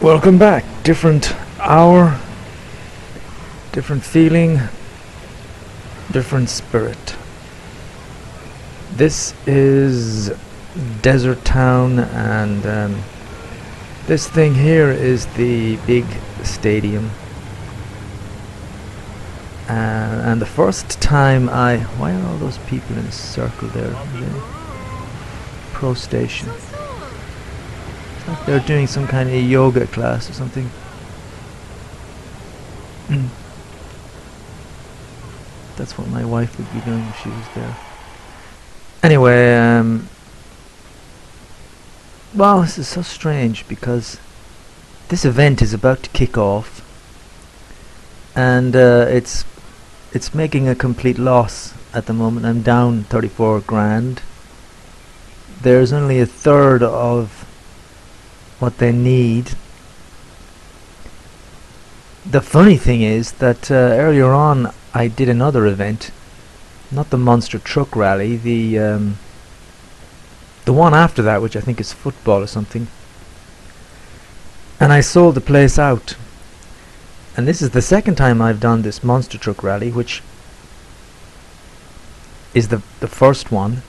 Welcome back. Different hour, different feeling, different spirit. This is Desert Town, and this thing here is the big stadium. And the first time why are all those people in a circle there? The pro station. It's like they're doing some kind of yoga class or something. That's what my wife would be doing if she was there. Anyway, well, this is so strange because this event is about to kick off, and it's making a complete loss at the moment. I'm down 34 grand. There's only a third of what they need. The funny thing is that earlier on I did another event, not the monster truck rally, the one after that, which I think is football or something, and I sold the place out. And this is the second time I've done this monster truck rally, which is the first one,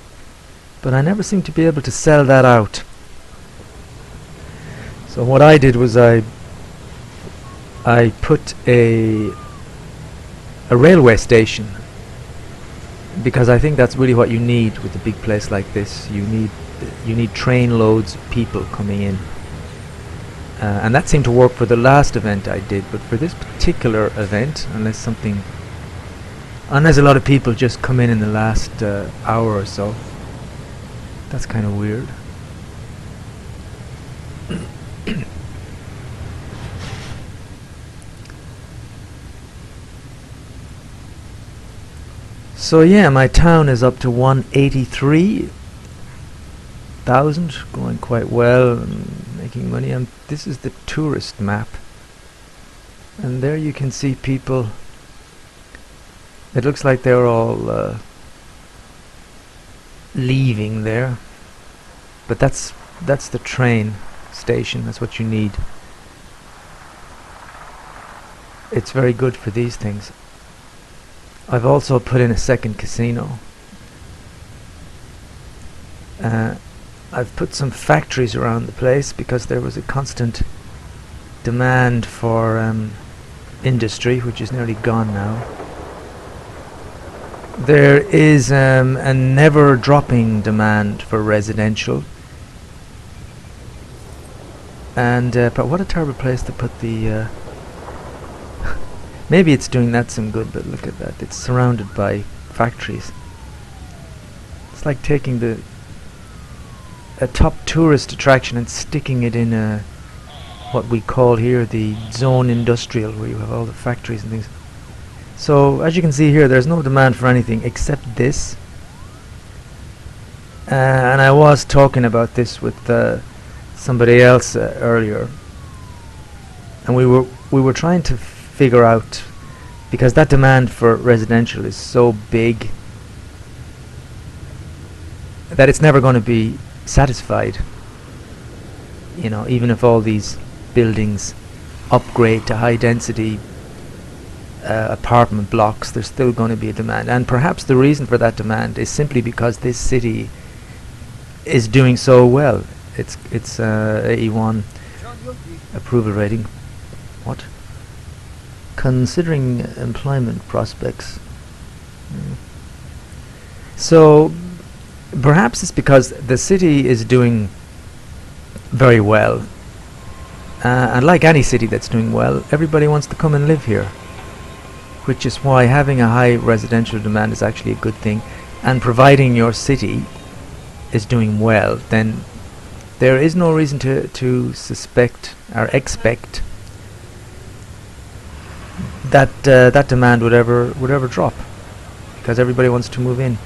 but I never seem to be able to sell that out. So what I did was I put a railway station, because I think that's really what you need with a big place like this. You need train loads of people coming in, and that seemed to work for the last event I did. But for this particular event, unless a lot of people just come in the last hour or so, that's kind of weird. So yeah, my town is up to 183,000, going quite well, and making money. And this is the tourist map, and there you can see people. It looks like they're all leaving there, but that's the train station. That's what you need. It's very good for these things. I've also put in a second casino. I've put some factories around the place because there was a constant demand for industry, which is nearly gone now. There is a never dropping demand for residential. And but what a terrible place to put the maybe it's doing that some good, but look at that. It's surrounded by factories. It's like taking a top tourist attraction and sticking it in what we call here the zone industrial, where you have all the factories and things. So as you can see here, there's no demand for anything except this. And I was talking about this with somebody else earlier, and we were trying to figure out, because that demand for residential is so big that it's never going to be satisfied. You know, even if all these buildings upgrade to high density apartment blocks, there's still going to be a demand. And perhaps the reason for that demand is simply because this city is doing so well. It's AE1 approval rating. What? Considering employment prospects. So perhaps it's because the city is doing very well, and like any city that's doing well, everybody wants to come and live here, which is why having a high residential demand is actually a good thing. And providing your city is doing well, then there is no reason to suspect or expect that that demand would ever drop, because everybody wants to move in.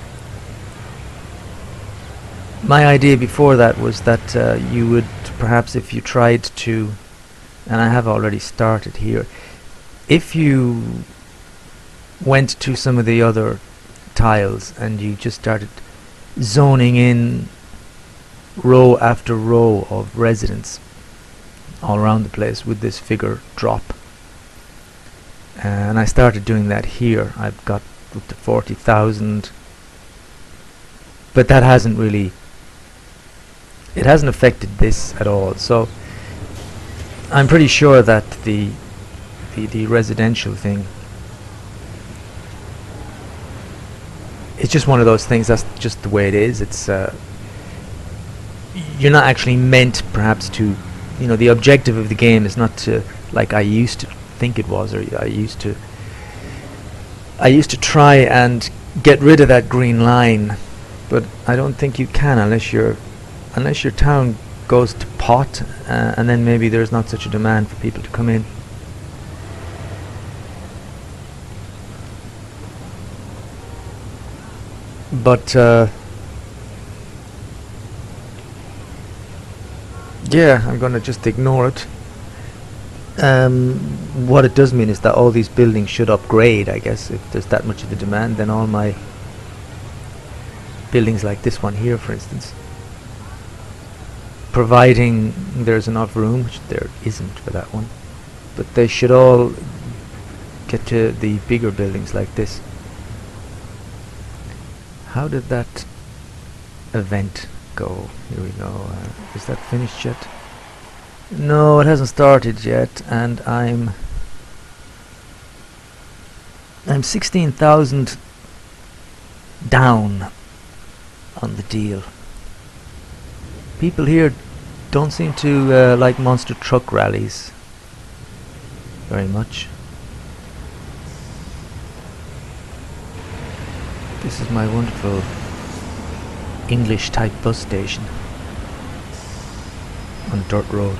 My idea before that was that you would perhaps, if you tried to, and I have already started here, if you went to some of the other tiles and you just started zoning in row after row of residents, all around the place with this figure drop. And I started doing that here. I've got up to 40,000, but that hasn't really, it hasn't affected this at all. So I'm pretty sure that the residential thing, it's just one of those things. That's just the way it is. It's you're not actually meant, perhaps, to, you know, the objective of the game is not to, like I used to think it was, or I used to try and get rid of that green line, but I don't think you can unless your town goes to pot, and then maybe there's not such a demand for people to come in. But yeah, I'm gonna just ignore it. What it does mean is that all these buildings should upgrade, I guess. If there's that much of a demand, then all my buildings like this one here, for instance, providing there's enough room, which there isn't for that one, but they should all get to the bigger buildings like this. How did that event go? Here we go. Is that finished yet? No, it hasn't started yet, and I'm 16,000 down on the deal. People here don't seem to like monster truck rallies very much. This is my wonderful English type bus station on dirt road.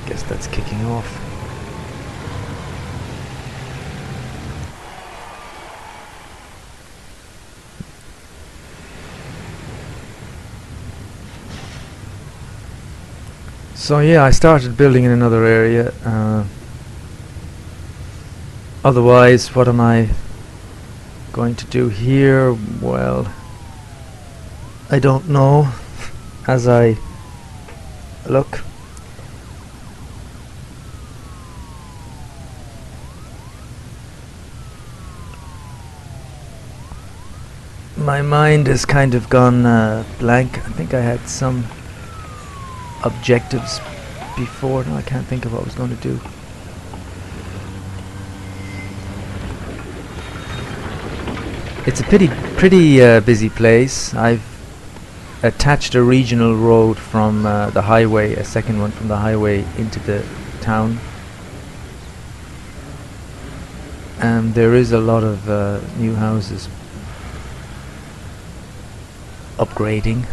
Guess that's kicking off. So yeah, I started building in another area. Otherwise, what am I going to do here? Well, I don't know. As I look, my mind has kind of gone blank. I think I had some objectives before. No, I can't think of what I was going to do. It's a pretty busy place. I've attached a regional road from the highway, a second one from the highway into the town. And there is a lot of new houses upgrading.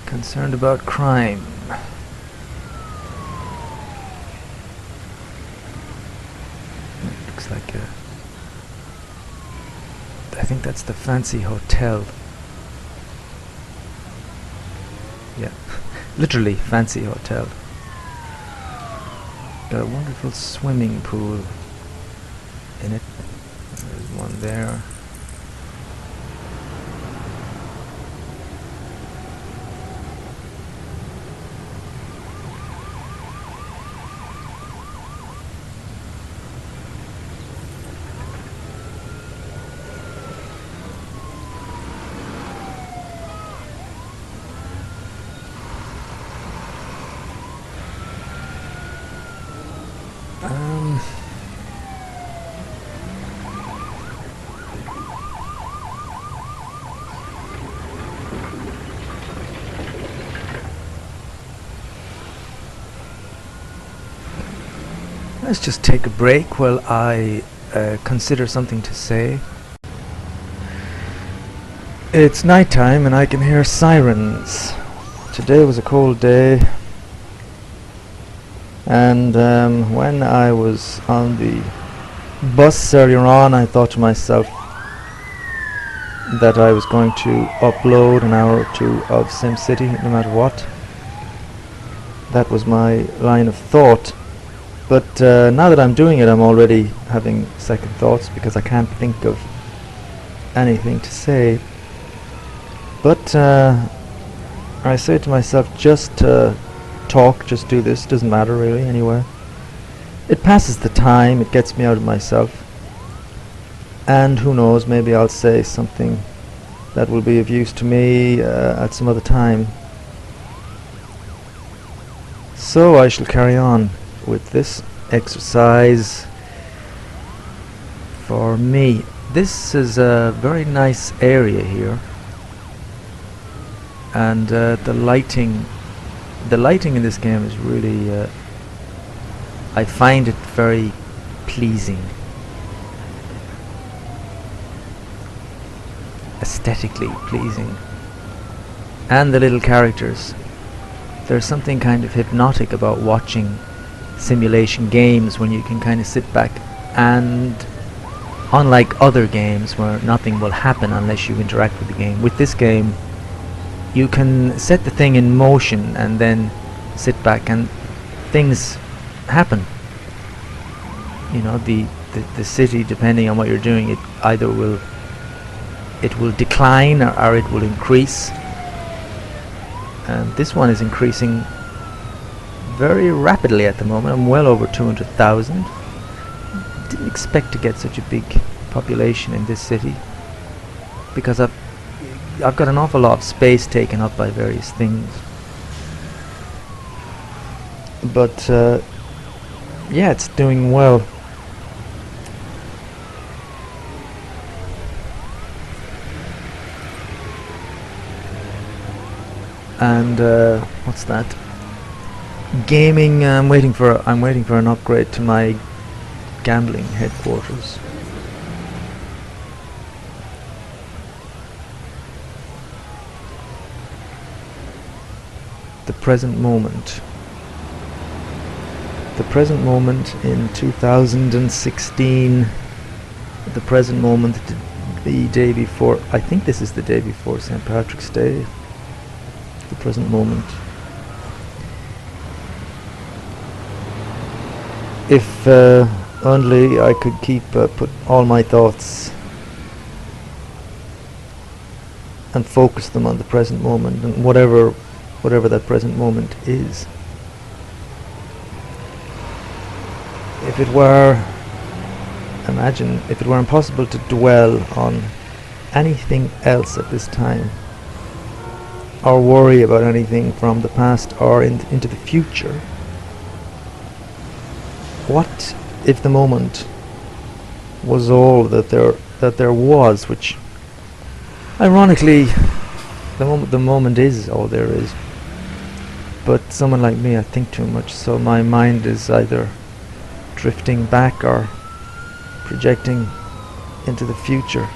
Concerned about crime. Looks like a... I think that's the fancy hotel. Yeah, literally fancy hotel. Got a wonderful swimming pool in it. There's one there. Let's just take a break while I consider something to say. It's nighttime and I can hear sirens. Today was a cold day, and when I was on the bus earlier on, I thought to myself, that I was going to upload an hour or two of SimCity no matter what. That was my line of thought. But now that I'm doing it, I'm already having second thoughts because I can't think of anything to say. But I say to myself, just talk, just do this, doesn't matter really anyway. It passes the time, it gets me out of myself. And who knows, maybe I'll say something that will be of use to me at some other time. So I shall carry on with this exercise for me. This is a very nice area here, and the lighting in this game is really I find it very pleasing, aesthetically pleasing. And the little characters, there's something kind of hypnotic about watching simulation games when you can kind of sit back, and unlike other games where nothing will happen unless you interact with the game, with this game you can set the thing in motion and then sit back and things happen. You know, the city, depending on what you're doing, it either will decline or it will increase. And this one is increasing very rapidly at the moment. I'm well over 200,000. Didn't expect to get such a big population in this city because I've got an awful lot of space taken up by various things. But yeah, it's doing well. And what's that? Gaming. I'm waiting for an upgrade to my gambling headquarters. The present moment. The present moment in 2016. The present moment, the day before. I think this is the day before St. Patrick's Day. The present moment. If only I could keep put all my thoughts and focus them on the present moment, and whatever that present moment is. If it were, imagine if it were impossible to dwell on anything else at this time, or worry about anything from the past or into the future. What if the moment was all that there was, which ironically the moment is all there is. But someone like me, I think too much, so my mind is either drifting back or projecting into the future.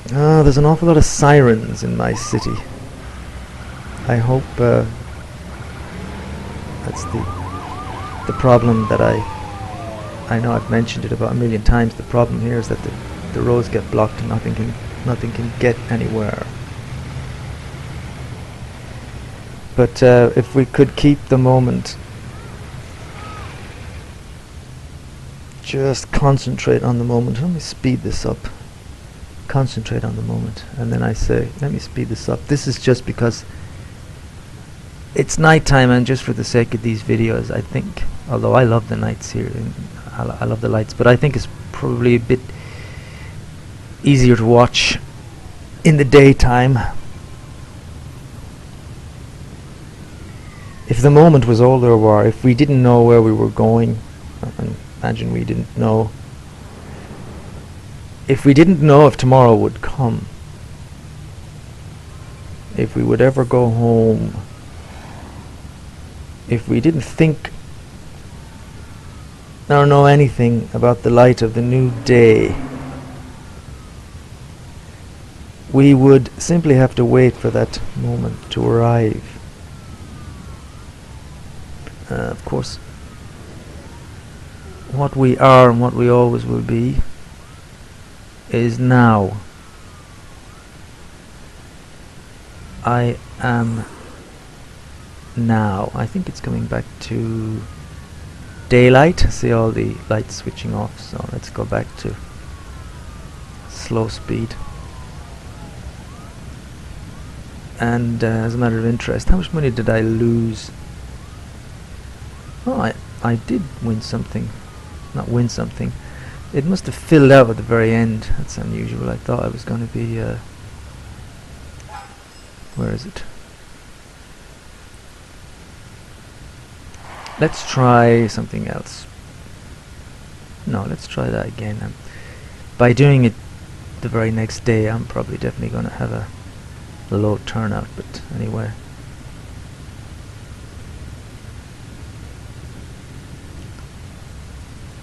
There's an awful lot of sirens in my city. I hope that's the problem that I know I've mentioned it about a million times. The problem here is that the roads get blocked and nothing can get anywhere. But if we could keep the moment, just concentrate on the moment. Let me speed this up. Concentrate on the moment, and then I say, let me speed this up. This is just because it's nighttime, and just for the sake of these videos, I think, although I love the nights here, and I love the lights, but I think it's probably a bit easier to watch in the daytime. If the moment was all there were, if we didn't know where we were going, and imagine we didn't know. If we didn't know if tomorrow would come, if we would ever go home, if we didn't think or know anything about the light of the new day, we would simply have to wait for that moment to arrive. Of course, what we are and what we always will be is now. I am now. I think it's coming back to daylight. See all the lights switching off, so let's go back to slow speed. And as a matter of interest, how much money did I lose? Oh, I did win something. Not win something. It must have filled out at the very end. That's unusual. I thought I was going to be... where is it? Let's try something else. No, let's try that again. By doing it the very next day, I'm probably definitely going to have a low turnout, but anyway.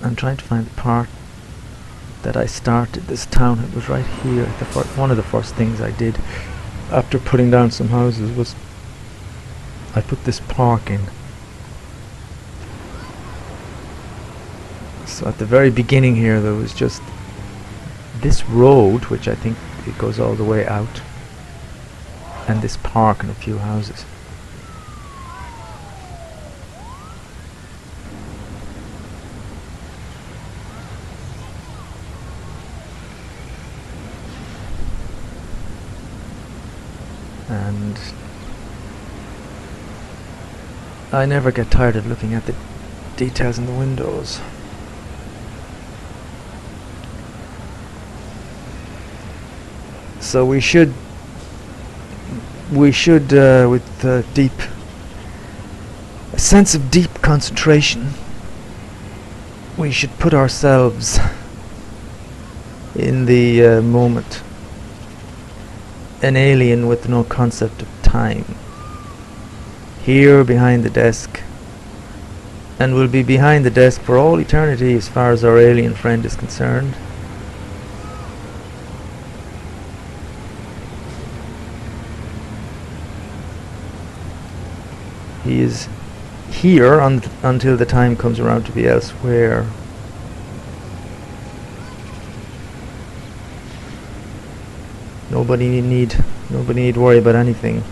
I'm trying to find the part that I started this town. It was right here. One of the first things I did after putting down some houses was I put this park in. So at the very beginning here there was just this road, which I think it goes all the way out, and this park and a few houses. And I never get tired of looking at the details in the windows. So we should with a sense of deep concentration, we should put ourselves in the moment, an alien with no concept of time, here behind the desk, and will be behind the desk for all eternity as far as our alien friend is concerned. He is here until the time comes around to be elsewhere. Nobody need worry about anything.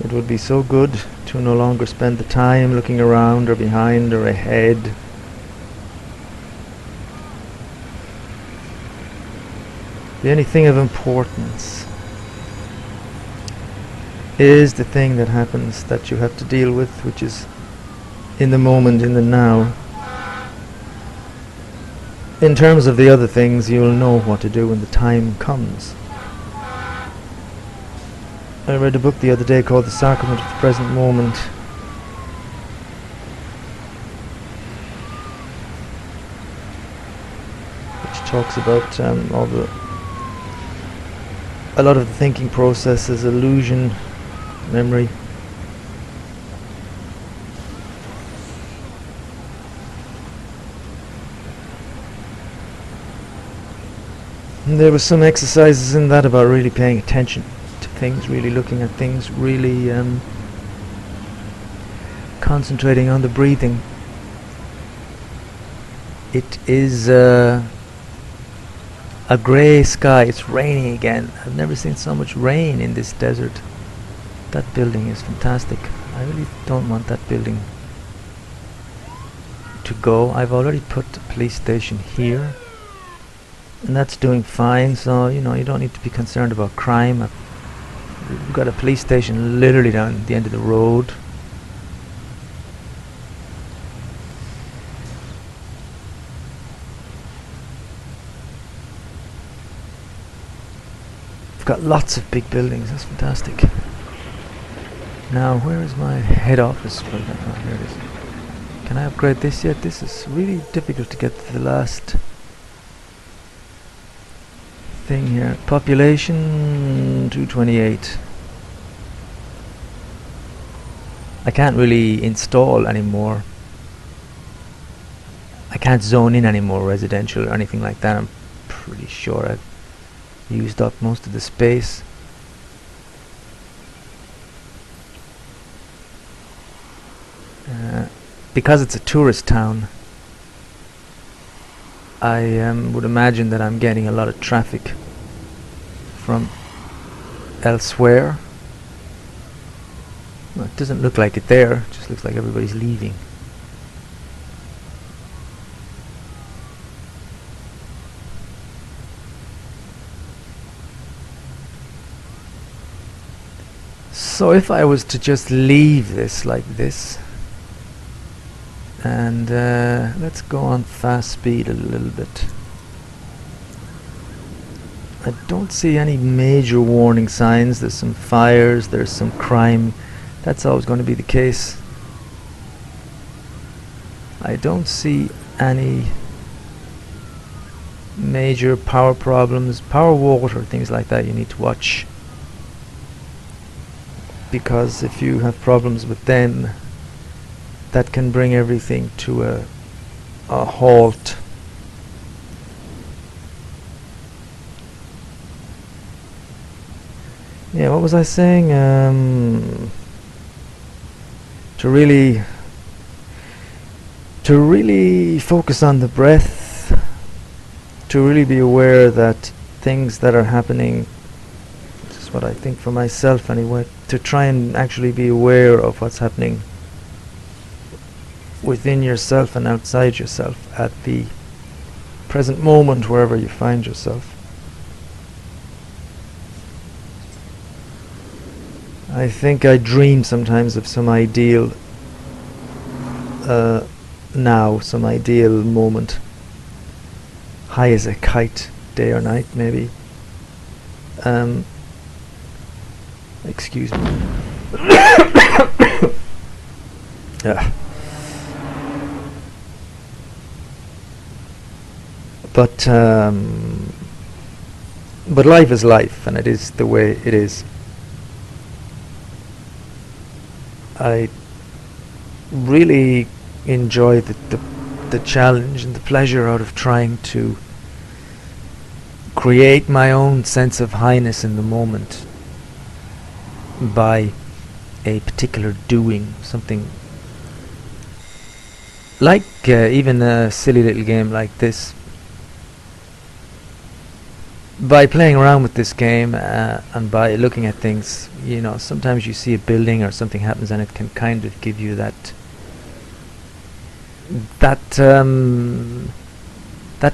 It would be so good to no longer spend the time looking around or behind or ahead. The only thing of importance is the thing that happens that you have to deal with, which is in the moment, in the now. In terms of the other things, you'll know what to do when the time comes. I read a book the other day called The Sacrament of the Present Moment. Which talks about a lot of the thinking processes, illusion, memory. And there were some exercises in that about really paying attention to things, really looking at things, really concentrating on the breathing. It is a grey sky. It's raining again. I've never seen so much rain in this desert. That building is fantastic. I really don't want that building to go. I've already put the police station here, and that's doing fine, so you don't need to be concerned about crime. We've got a police station literally down the end of the road. We've got lots of big buildings. That's fantastic. Now, where is my head office? Oh, here it is. Can I upgrade this yet? This is really difficult to get to the last thing here. Population 228. I can't really install anymore. I can't zone in anymore residential or anything like that. I'm pretty sure I've used up most of the space. because it's a tourist town, I would imagine that I'm getting a lot of traffic from elsewhere. Well, it doesn't look like it there, it just looks like everybody's leaving. So if I was to just leave this like this, and let's go on fast speed a little bit. I don't see any major warning signs. There's some fires, there's some crime. That's always going to be the case. I don't see any major power problems, power, water, things like that you need to watch. Because if you have problems with them, that can bring everything to a halt. Yeah, what was I saying? To really focus on the breath, to really be aware that things that are happening, this is what I think for myself anyway, to try and actually be aware of what's happening within yourself and outside yourself at the present moment, wherever you find yourself. I think I dream sometimes of some ideal some ideal moment, high as a kite, day or night maybe. Excuse me. Yeah. But life is life, and it is the way it is. I really enjoy the challenge and the pleasure out of trying to create my own sense of highness in the moment by a particular doing, something like even a silly little game like this. By playing around with this game and by looking at things, you know, sometimes you see a building or something happens and it can kind of give you that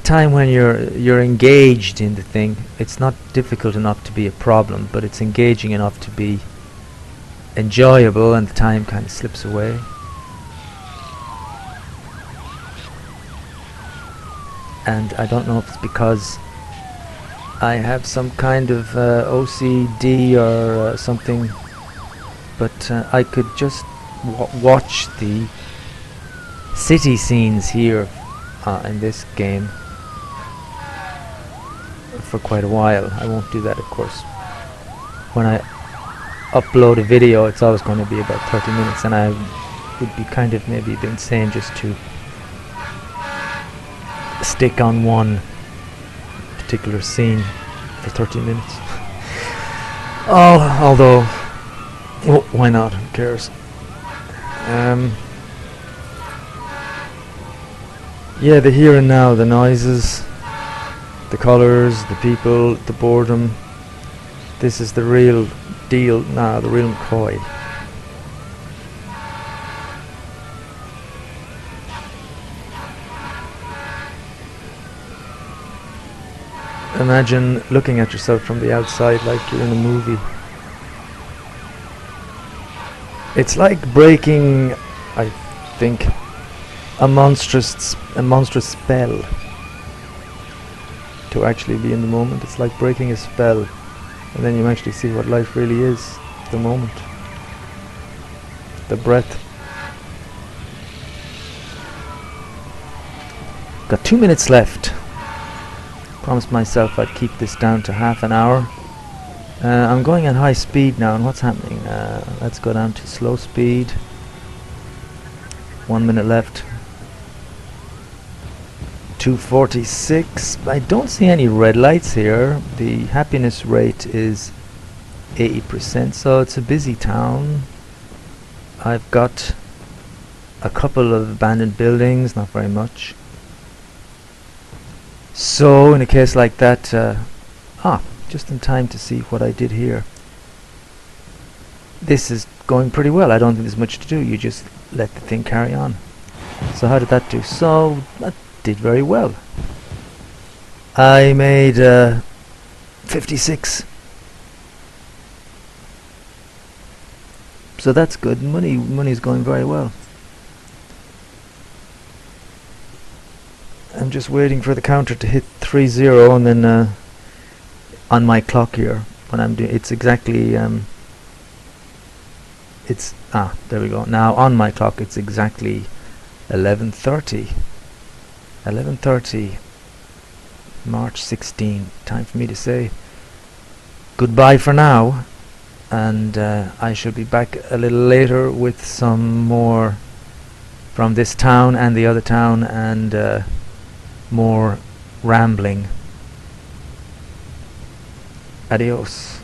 time when you're engaged in the thing. It's not difficult enough to be a problem, but it's engaging enough to be enjoyable, and the time kind of slips away. And I don't know if it's because I have some kind of OCD or something, but I could just watch the city scenes here in this game for quite a while. I won't do that, of course. When I upload a video, it's always going to be about 30 minutes, and I would be kind of maybe a bit insane just to stick on one particular scene for 30 minutes. Although, why not? Who cares? Yeah, the here and now, the noises, the colours, the people, the boredom. This is the real deal now, the real McCoy. Imagine looking at yourself from the outside like you're in a movie. It's like breaking, I think, a monstrous spell. To actually be in the moment, it's like breaking a spell, and then you actually see what life really is, the moment, the breath. Got 2 minutes left. Promised myself I'd keep this down to half an hour. I'm going at high speed now, and what's happening? Let's go down to slow speed. 1 minute left. 2:46. I don't see any red lights here. The happiness rate is 80%, so it's a busy town. I've got a couple of abandoned buildings, not very much. So in a case like that, just in time to see what I did here. This is going pretty well. I don't think there's much to do. You just let the thing carry on. So how did that do? So that did very well. I made 56. So that's good. Money's going very well. I'm just waiting for the counter to hit 30, and then on my clock here, when I'm doing, it's exactly there we go. Now on my clock it's exactly 11:30. 11:30, March 16. Time for me to say goodbye for now, and I shall be back a little later with some more from this town and the other town, and more rambling. Adios.